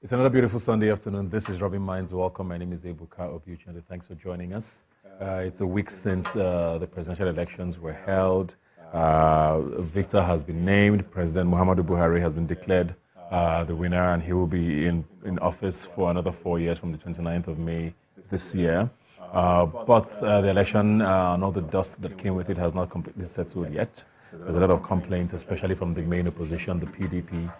It's another beautiful Sunday afternoon. This is Rubbin Minds. Welcome. My name is Ebuka Obiuchende. Thanks for joining us. It's a week since the presidential elections were held. Victor has been named. President Muhammadu Buhari has been declared the winner, and he will be in office for another 4 years from the 29th of May this year. But the election and all the dust that came with it has not completely settled yet. There's a lot of complaints, especially from the main opposition, the PDP.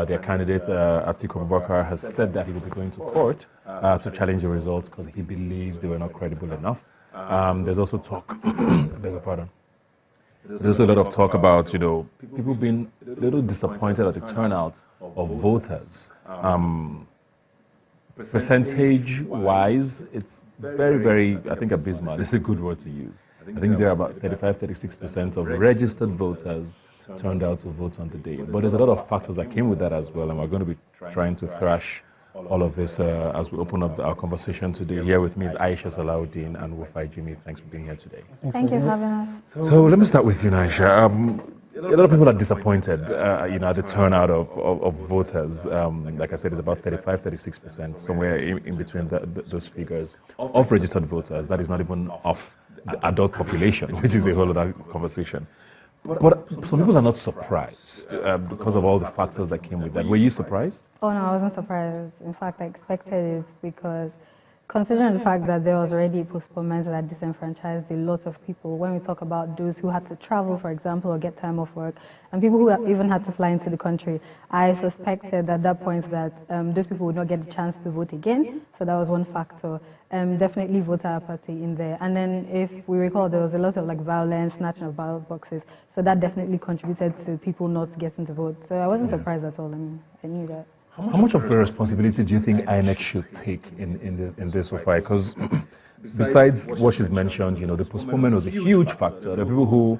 Their candidate, Atiku Abubakar, has said that he will be going to court to challenge the results because he believes they were not credible enough. There's also talk, beg your pardon. There's a lot of talk about, people being a little disappointed at the turnout of voters. Percentage-wise, it's very, very, I think, abysmal. It's a good word to use. I think there are about 35-36% of registered voters turned out to vote on the day. But there's a lot of factors that came with that as well, and we're going to be trying to thrash all of this as we open up our conversation today. Here with me is Aisha Salahuddin and Wufai Jimmy. Thanks for being here today. Thank you for having us. So let me start with you, Aisha. A lot of people are disappointed, at the turnout of voters. Like I said, it's about 35-36%, somewhere in between those figures of registered voters. That is not even of the adult population, which is a whole other conversation. But some people are not surprised because of all the factors that came with that. Were you surprised? Oh no, I wasn't surprised. In fact, I expected it because considering the fact that there was already a postponement that disenfranchised a lot of people, when we talk about those who had to travel, for example, or get time off work, and people who even had to fly into the country, I suspected at that point that those people would not get the chance to vote again. So that was one factor. Definitely voter apathy in there. And then if we recall, there was a lot of violence, snatching of ballot boxes. So that definitely contributed to people not getting to vote. So I wasn't surprised at all. I mean, I knew that. How much of a responsibility do you think INEC should take in this so far? Because besides what she's mentioned, the postponement was a huge factor. There are people who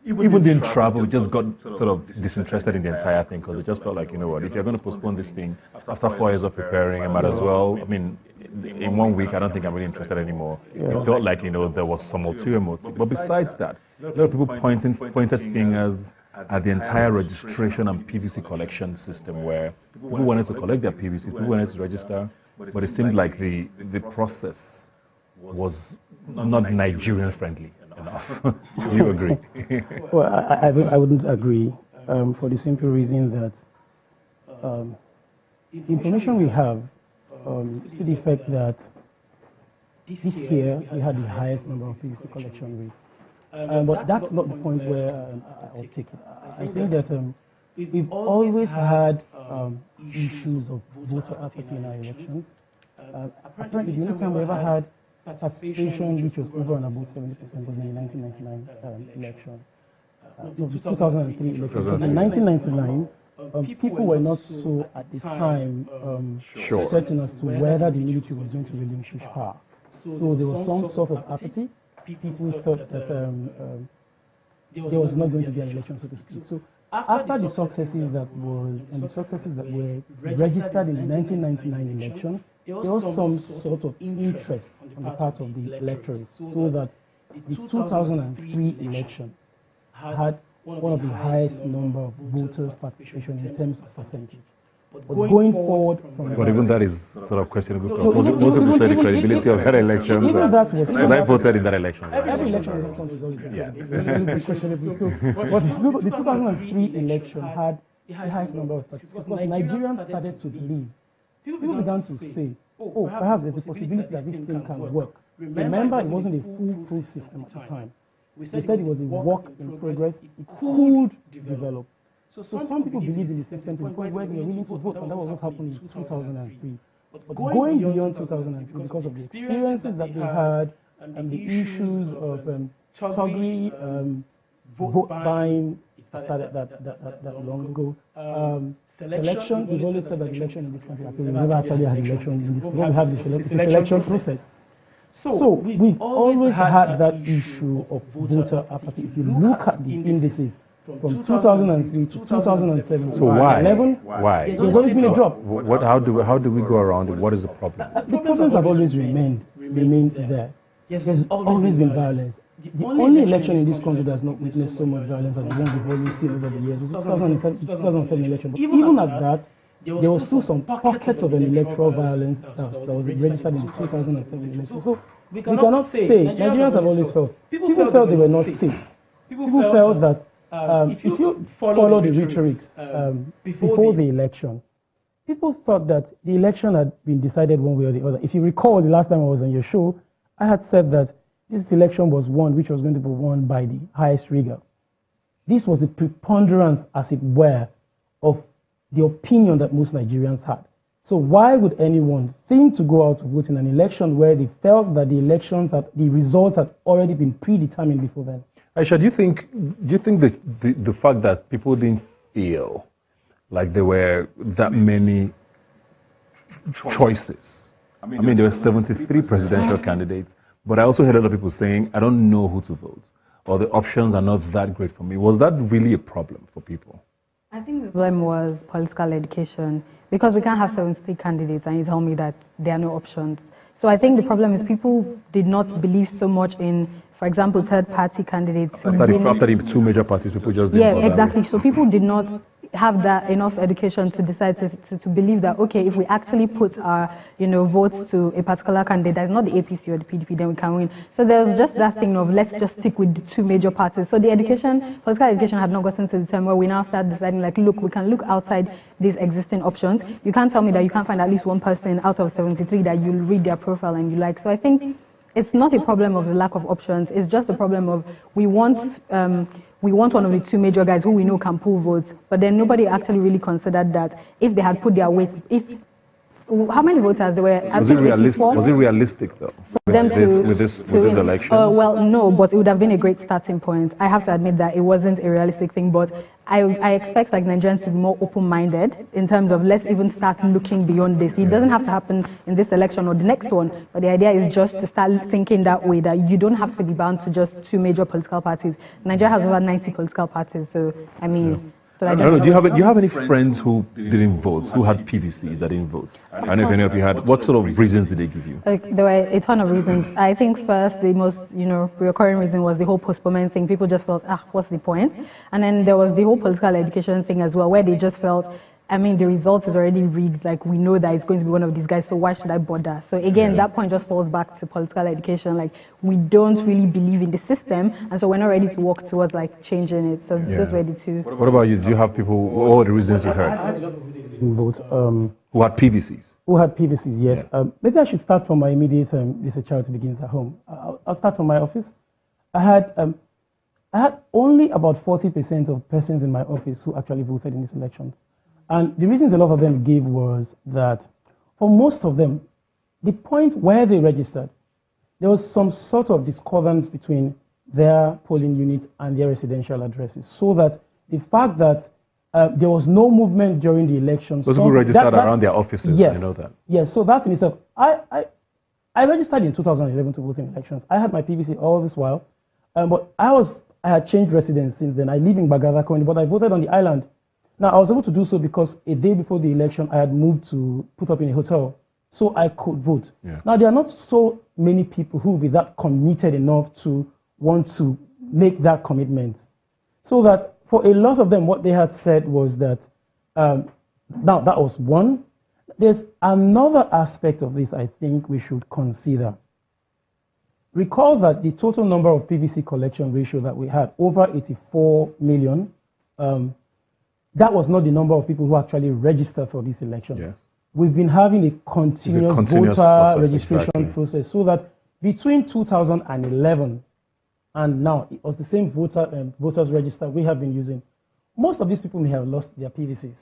even didn't travel, just got sort of disinterested in the entire thing because it just felt like, if you're going to postpone this thing after 4 years of preparing, I might as well. I mean, in 1 week, I don't think I'm really interested anymore. It felt like, there was some ulterior motive. But besides that, a lot of people pointed fingers at the entire registration and PVC collection system where people wanted to collect their PVCs, people wanted to register, but it seemed like the process was not Nigerian friendly enough. Do you agree? Well, I wouldn't agree for the simple reason that the information we have is to the effect that this year we had the highest number of PVC collection rates. But that's not the point where I'll take it. I think that we've always had issues of voter apathy in our elections. Apparently, the only time we ever had participation which was over and above 70% was in the 1999 election. No, the 2003 election. Because in 1999, people were not so, at the time, certain as to whether the military was going to relinquish power. So there was some sort of apathy. People thought that there was not going to be an election, so to speak. So after the successes that were registered in the 1999 election, there was some sort of interest on the part of the electorate, so that the 2003 election had one of the highest number of voters participation in terms of percentage. But going forward from but even that is sort of questionable. Was it to say the credibility of that election? Even that was. Because I voted in that election. Every election in this country is always questionable. But the 2003 election had the highest number of participants. Because Nigerians started to believe. People began to say, oh, perhaps there's a possibility that this thing can work. Remember, it wasn't a foolproof system at the time. They said it was a work in progress. It could develop. So some people believed in the system to the point where they were willing to vote, and that was what happened in 2003. But going beyond 2003, because of the experiences that they had and the issues of thuggery, vote buying, started that long ago. Selection, we've always said that election in this country, we never actually had elections in this country. We have the selection process. So we've always had that issue of voter apathy. If you look at the indices, from 2003 to 2007 so why? 11, why? There's always been a drop. How do we go around it? What is the problem? The problems have always remained there. There's always been violence. The only election in this country that has not witnessed so much violence as the one we've always seen over the years was the 2007 election. But even at that, there was still some pockets of an electoral violence that was registered in the 2007 election. So we cannot say, Nigerians have always felt, people felt they were not safe. People felt that if you follow the rhetorics before the election, people thought that the election had been decided one way or the other. If you recall, the last time I was on your show, I had said that this election was won, which was going to be won by the highest rigor. This was the preponderance, as it were, of the opinion that most Nigerians had. So why would anyone think to go out to vote in an election where they felt that the results had already been predetermined before then? Aisha, do you think the fact that people didn't feel like there were that many choices? I mean, there were 73 presidential candidates, but I also heard other people saying, I don't know who to vote, or the options are not that great for me. Was that really a problem for people? I think the problem was political education, because we can't have 73 candidates and you tell me that there are no options. So I think the problem is people did not believe so much in, for example, third-party candidates. After the two major parties, people just didn't bother. Yeah, exactly. So people did not have that enough education to decide to believe that, okay, if we actually put our votes to a particular candidate that is not the APC or the PDP, then we can win. So there was just that thing of let's just stick with the two major parties. So the political education had not gotten to the time where we now start deciding, like, look, we can look outside these existing options. You can't tell me that you can't find at least one person out of 73 that you'll read their profile and you like. So I think it's not a problem of the lack of options. It's just a problem of we want one of the two major guys who we know can pull votes, but then nobody actually really considered that if they had put their weight, how many voters there were? Was it realistic though? With this election? Well, no, but it would have been a great starting point. I have to admit that it wasn't a realistic thing, but I expect like Nigerians to be more open-minded in terms of let's even start looking beyond this. It doesn't have to happen in this election or the next one, but the idea is just to start thinking that way, that you don't have to be bound to just two major political parties. Nigeria has over 90 political parties, so I mean... Yeah. So I don't know. Do you have any friends who didn't vote, who had PVCs that didn't vote? I don't know if any of you had. What sort of reasons did they give you? There were a ton of reasons. I think first, the most recurring reason was the whole postponement thing. People just felt, what's the point? And then there was the whole political education thing as well, where they just felt, I mean, the result is already rigged. Like, we know that it's going to be one of these guys, so why should I bother? So again, that point just falls back to political education. Like, we don't really believe in the system, and so we're not ready to work towards like changing it. So those were the two. What about you? Do you have people? What were the reasons you heard? Vote. Who had PVCs? Who had PVCs? Yes. Yeah. Maybe I should start from my immediate. This a charity begins at home. I'll start from my office. I had only about 40% of persons in my office who actually voted in this election. And the reasons a lot of them gave was that for most of them, the point where they registered, there was some sort of discordance between their polling units and their residential addresses. So that the fact that there was no movement during the election. Those people registered around their offices, yes, you know that. Yes, so that in itself, I registered in 2011 to vote in elections. I had my PVC all this while, but I had changed residence since then. I live in Bagada currently, but I voted on the island. Now, I was able to do so because a day before the election, I had moved to put up in a hotel, so I could vote. Yeah. Now, there are not so many people who will be that committed enough to want to make that commitment. So that for a lot of them, what they had said was that, now that was one. There's another aspect of this I think we should consider. Recall that the total number of PVC collection ratio that we had, over 84 million, that was not the number of people who actually registered for this election. Yes. We've been having a continuous voter process, registration process, so that between 2011 and now, it was the same voters register we have been using. Most of these people may have lost their PVCs.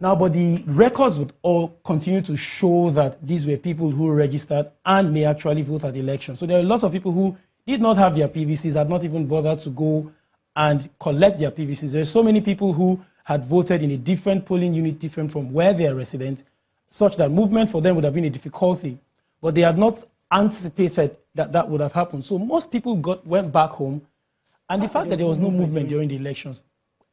Now, but the records would all continue to show that these were people who registered and may actually vote at the election. So there are lots of people who did not have their PVCs, had not even bothered to go and collect their PVCs. There are so many people who had voted in a different polling unit, different from where they are resident, such that movement for them would have been a difficulty. But they had not anticipated that that would have happened. So most people went back home, and the fact that there was no movement during the elections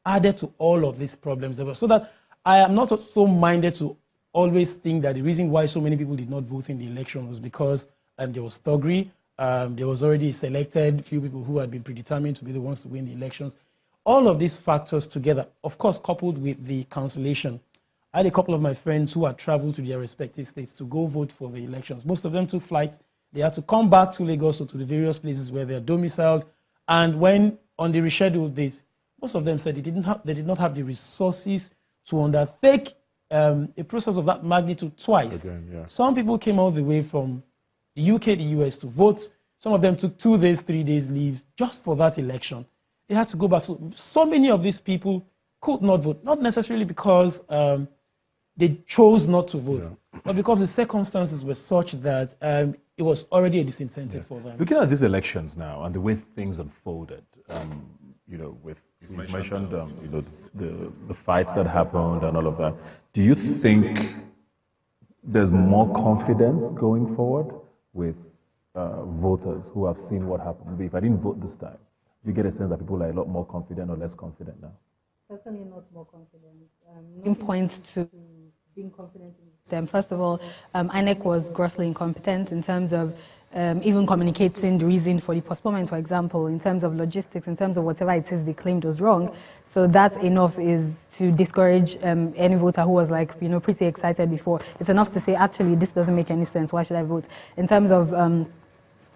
added to all of these problems. So that I am not so minded to always think that the reason why so many people did not vote in the election was because there was thuggery, there was already selected few people who had been predetermined to be the ones to win the elections. All of these factors together, of course, coupled with the cancellation, I had a couple of my friends who had traveled to their respective states to go vote for the elections. Most of them took flights. They had to come back to Lagos or to the various places where they're domiciled. And when on the rescheduled dates, most of them said they did not have the resources to undertake a process of that magnitude twice. Again, yeah. Some people came all the way from the UK, the US to vote. Some of them took 2 days, 3 days leaves just for that election. They had to go back. So many of these people could not vote, not necessarily because they chose not to vote, but because the circumstances were such that it was already a disincentive for them. Looking at these elections now and the way things unfolded, with you mentioned the fights that happened and all of that. Do you think there's more confidence going forward with voters who have seen what happened? Maybe if I didn't vote this time, do you get a sense that people are a lot more confident or less confident now? Certainly not more confident. In points to being confident in them. First of all, INEC was grossly incompetent in terms of even communicating the reason for the postponement, for example, in terms of logistics, in terms of whatever it is they claimed was wrong. So that enough is to discourage any voter who was like, pretty excited before. It's enough to say, actually, this doesn't make any sense. Why should I vote? In terms of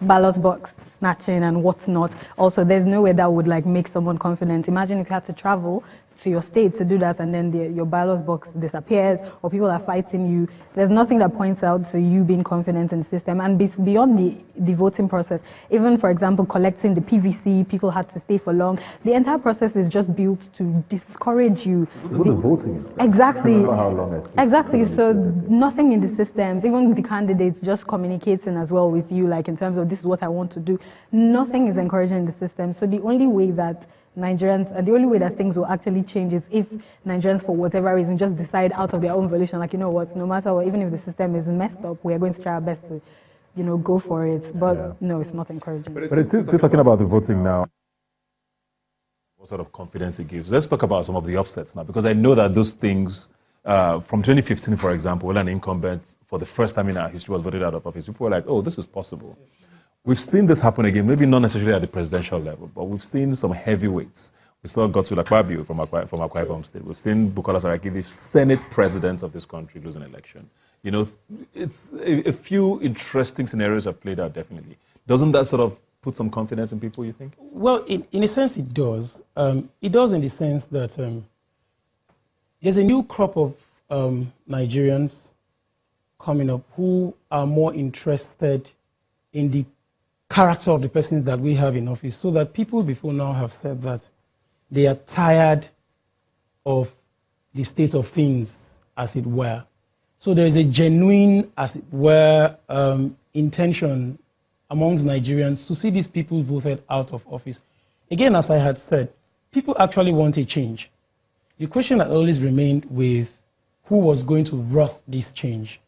ballot box snatching and whatnot, also, there's no way that would make someone confident. Imagine if you had to travel to your state to do that and then your ballot box disappears or people are fighting you. There's nothing that points out to you being confident in the system. And beyond the voting process, even, for example, collecting the PVC, people had to stay for long. The entire process is just built to discourage you. The voting. Exactly. How long exactly. So nothing in the systems, even the candidates just communicating as well with you, in terms of this is what I want to do. Nothing is encouraging the system. So the only way that Nigerians, and the only way that things will actually change is if Nigerians, for whatever reason, just decide out of their own volition, no matter what, even if the system is messed up, we are going to try our best to, go for it. But no, it's not encouraging. But it's still talking about the voting now. What sort of confidence it gives? Let's talk about some of the offsets now, because I know that those things, from 2015, for example, when an incumbent, for the first time in our history, was voted out of office, people were like, oh, this is possible. We've seen this happen again, maybe not necessarily at the presidential level, but we've seen some heavyweights. We saw Godswill Akpabio from Akwa Ibom State. We've seen Bukola Saraki, the Senate president of this country, lose an election. It's a few interesting scenarios have played out, definitely. Doesn't that sort of put some confidence in people, you think? Well, in a sense, it does. It does in the sense that there's a new crop of Nigerians coming up who are more interested in the character of the persons that we have in office, so that people before now have said that they are tired of the state of things, as it were. So there is a genuine, as it were, intention amongst Nigerians to see these people voted out of office. Again, as I had said, people actually want a change. The question that always remained with who was going to wrought this change.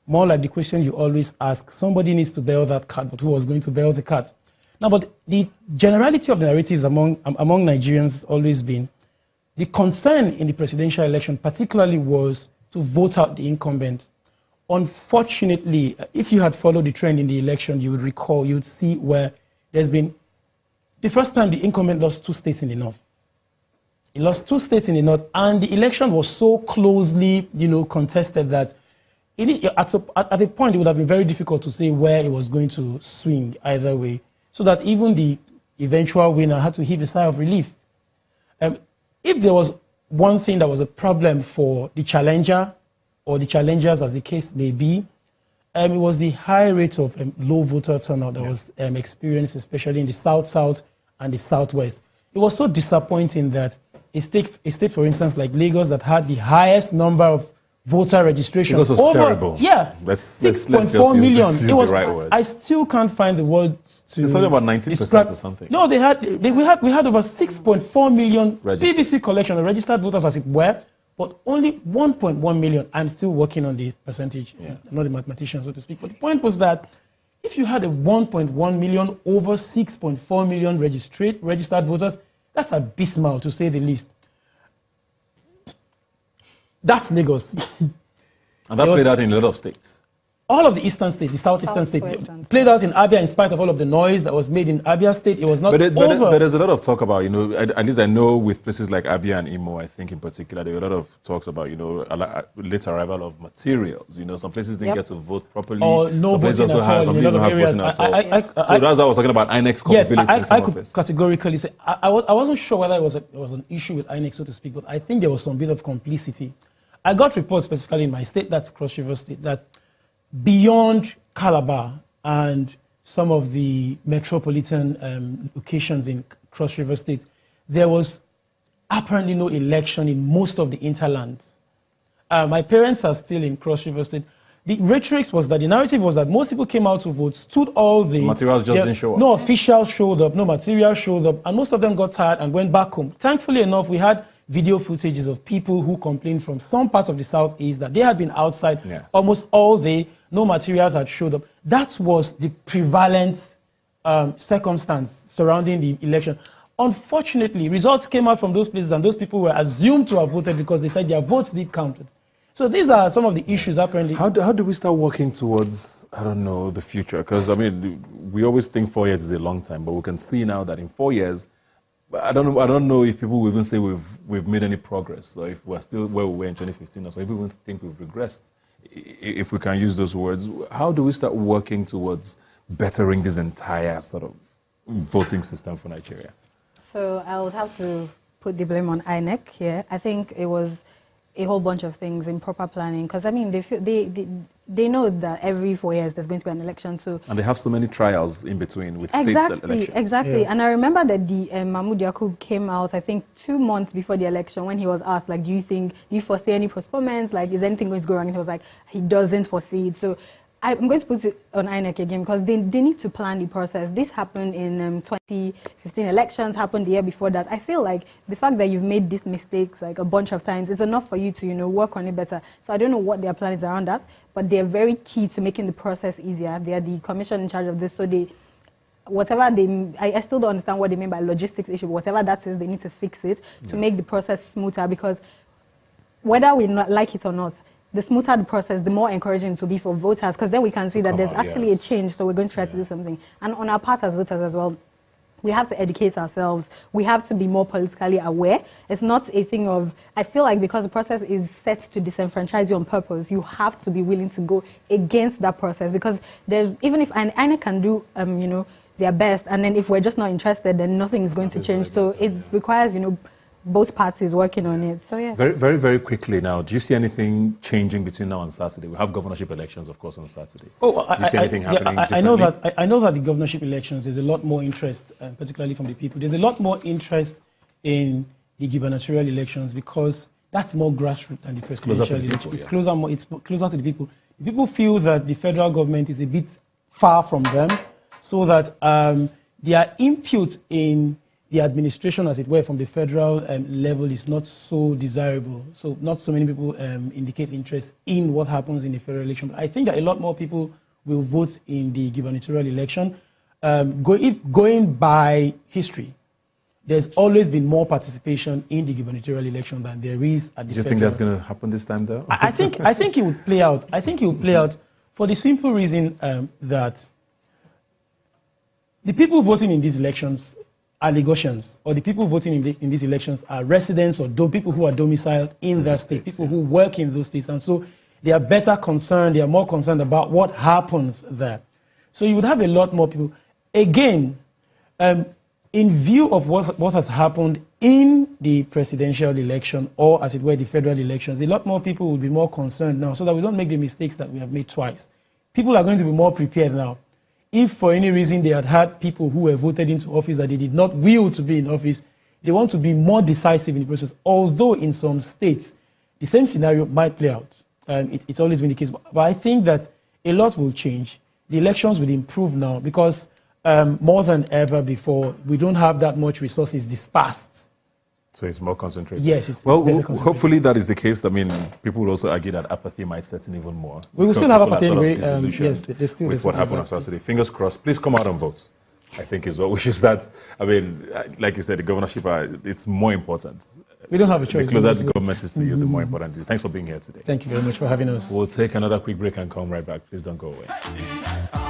More like the question you always ask, somebody needs to bail that cat, but who was going to bail the cat? Now, but the generality of the narratives among Nigerians has always been, the concern in the presidential election particularly was to vote out the incumbent. Unfortunately, if you had followed the trend in the election, you would recall, you would see where there's been, the first time the incumbent lost 2 states in the north. He lost 2 states in the north, and the election was so closely, contested that at a point, it would have been very difficult to say where it was going to swing either way, so that even the eventual winner had to heave a sigh of relief. If there was one thing that was a problem for the challenger, or the challengers as the case may be, it was the high rate of low voter turnout that was experienced, especially in the South and the Southwest. It was so disappointing that a state, for instance, like Lagos, that had the highest number of voter registration. Because it was terrible. Yeah, 6.4 million. It was. The right word. I still can't find the words to. It's something about 19% or something. No, we had over 6.4 million PVC collection, registered voters as it were, but only 1.1 million. I'm still working on the percentage. Yeah. I'm not a mathematician, so to speak. But the point was that if you had a 1.1 million over 6.4 million registered voters, that's abysmal, to say the least. That's Lagos. And that played out in a lot of states. all of the eastern state, the southeastern state, played out in Abia in spite of all of the noise that was made in Abia state. It was not over. But there's a lot of talk about, you know, at least I know with places like Abia and Imo, I think in particular, there were a lot of talks about, you know, late arrival of materials. You know, some places didn't get to vote properly. Or no voting at all in a lot of areas. So that's what I was talking about, INEC's capability. Yes, I could categorically say, I wasn't sure whether it was an issue with INEC, so to speak, but I think there was some bit of complicity. I got reports specifically in my state, that's Cross River State, that beyond Calabar and some of the metropolitan locations in Cross River State, there was apparently no election in most of the interlands. My parents are still in Cross River State. The rhetoric was that the narrative was that most people came out to vote, stood all the... So materials just didn't show up. No officials showed up, no materials showed up, and most of them got tired and went back home. Thankfully enough, we had video footages of people who complained from some parts of the southeast that they had been outside almost all day, no materials had showed up. That was the prevalent circumstance surrounding the election. Unfortunately, results came out from those places and those people were assumed to have voted because they said their votes did counted. So these are some of the issues apparently. How do we start working towards, I don't know, the future? Because, I mean, we always think 4 years is a long time, but we can see now that in 4 years, I don't know if people will even say we've made any progress, or if we're still where we were in 2015, or so people even think we've regressed, if we can use those words. How do we start working towards bettering this entire sort of voting system for Nigeria? So I would have to put the blame on INEC here. I think it was a whole bunch of things, improper planning, because I mean they know that every 4 years there's going to be an election too. And they have so many trials in between with state elections. Exactly. Yeah. And I remember that the Mahmoud Yakub came out, I think 2 months before the election, when he was asked, like, do you foresee any postponements? Like, is anything going to go wrong? And he was like, he doesn't foresee it. So I'm going to put it on INEC again because they need to plan the process. This happened in 2015 elections, happened the year before that. I feel like the fact that you've made these mistakes like a bunch of times is enough for you to, you know, work on it better. So I don't know what their plan is around that, but they're very key to making the process easier. They are the commission in charge of this, so they, whatever they, I still don't understand what they mean by logistics issue, but whatever that is, they need to fix it to make the process smoother, because whether we not like it or not, the smoother the process, the more encouraging it will be for voters, because then we can see that there's actually a change, so we're going to try to do something. And on our part as voters as well, we have to educate ourselves. We have to be more politically aware. It's not a thing of, I feel like because the process is set to disenfranchise you on purpose, you have to be willing to go against that process, because there's, even if INEC can do, you know, their best, and then if we're just not interested, then nothing is going to change. So it requires, you know, both parties working on it. So yeah. Very, very, very quickly now, do you see anything changing between now and Saturday? We have governorship elections, of course, on Saturday. Oh, do you see anything happening differently? I know that the governorship elections, there's a lot more interest, particularly from the people. There's a lot more interest in the gubernatorial elections because that's more grassroots than the presidential election. It's closer to the people. The people feel that the federal government is a bit far from them, so that their input in the administration, as it were, from the federal level is not so desirable. So not so many people indicate interest in what happens in the federal election. But I think that a lot more people will vote in the gubernatorial election. Going by history, there's always been more participation in the gubernatorial election than there is at the federal. Do you think that's going to happen this time, though? I think it would play out. I think it would play out for the simple reason that the people voting in these elections are Lagosians, or the people voting in these elections are residents or people who are domiciled in that state, people who work in those states. And so they are better concerned, they are more concerned about what happens there. So you would have a lot more people. Again, in view of what has happened in the presidential election, or as it were, the federal elections, a lot more people will be more concerned now, so that we don't make the mistakes that we have made twice. People are going to be more prepared now. If for any reason they had people who were voted into office that they did not will to be in office, they want to be more decisive in the process. Although in some states, the same scenario might play out. It's always been the case. But I think that a lot will change. The elections will improve now because more than ever before, we don't have that much resources dispersed. So it's more concentrated. Yes. Hopefully that is the case. I mean, people will also argue that apathy might set in even more. We will still have apathy with what happened on Saturday. Fingers crossed. Please come out and vote, I think is what we should start. I mean, like you said, the governorship, it's more important. We don't have a choice. The closer the government is to you, the more important it is. Thanks for being here today. Thank you very much for having us. We'll take another quick break and come right back. Please don't go away.